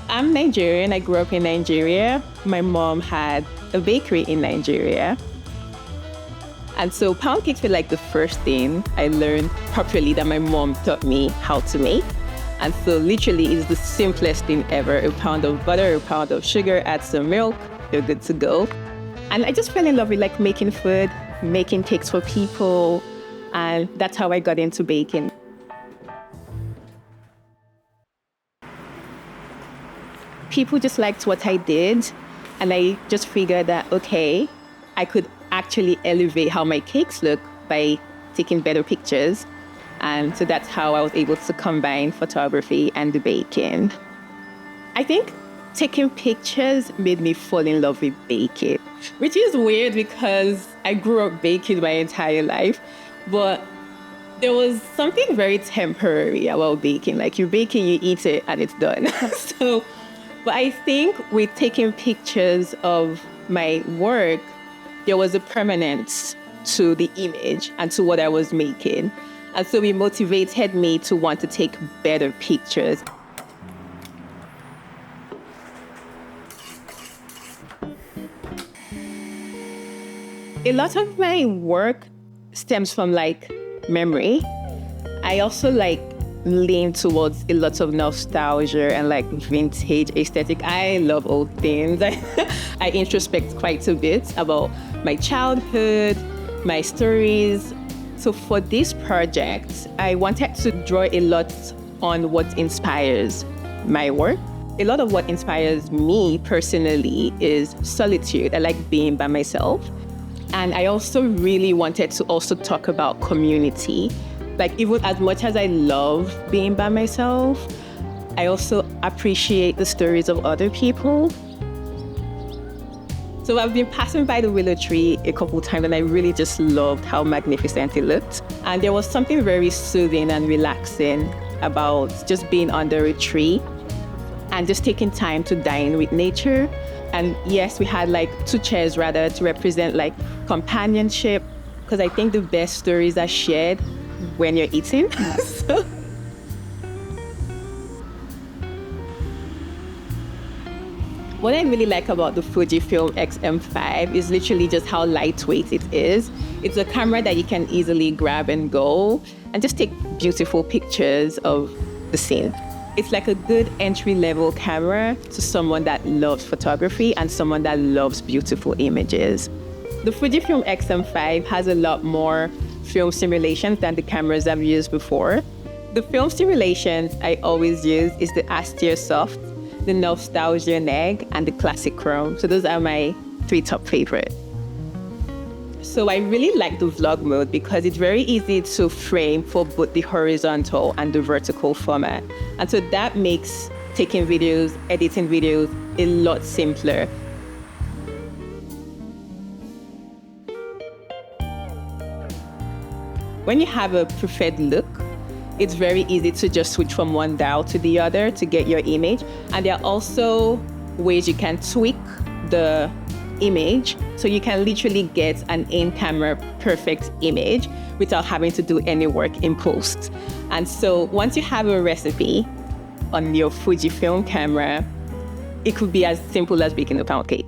I'm Nigerian. I grew up in Nigeria. My mom had a bakery in Nigeria. And so pound cakes were like the first thing I learned properly that my mom taught me how to make. And so literally it's the simplest thing ever. A pound of butter, a pound of sugar, add some milk, you're good to go. And I just fell in love with like making food, making cakes for people. And that's how I got into baking. People just liked what I did. And I just figured that, okay, I could actually elevate how my cakes look by taking better pictures. And so that's how I was able to combine photography and the baking. I think taking pictures made me fall in love with baking, which is weird because I grew up baking my entire life. But there was something very temporary about baking. Like you're baking, you eat it, and it's done. But I think with taking pictures of my work, there was a permanence to the image and to what I was making. And so it motivated me to want to take better pictures. A lot of my work stems from like memory. I also like lean towards a lot of nostalgia and like vintage aesthetic. I love old things. I introspect quite a bit about my childhood, my stories. So for this project, I wanted to draw a lot on what inspires my work. A lot of what inspires me personally is solitude. I like being by myself. And I also really wanted to also talk about community. Like even as much as I love being by myself, I also appreciate the stories of other people. So I've been passing by the willow tree a couple times and I really just loved how magnificent it looked. And there was something very soothing and relaxing about just being under a tree and just taking time to dine with nature. And yes, we had like 2 chairs rather to represent like companionship, because I think the best stories are shared when you're eating. What I really like about the Fujifilm X-M5 is literally just how lightweight it is. It's a camera that you can easily grab and go and just take beautiful pictures of the scene. It's like a good entry-level camera to someone that loves photography and someone that loves beautiful images. The Fujifilm X-M5 has a lot more film simulations than the cameras I've used before. The film simulations I always use is the Astia Soft, the Nostalgia Neg, and the Classic Chrome. So those are my 3 top favorite. So I really like the vlog mode because it's very easy to frame for both the horizontal and the vertical format. And so that makes taking videos, editing videos a lot simpler. When you have a preferred look, it's very easy to just switch from one dial to the other to get your image. And there are also ways you can tweak the image so you can literally get an in-camera perfect image without having to do any work in post. And so once you have a recipe on your Fujifilm camera, it could be as simple as baking a pound cake.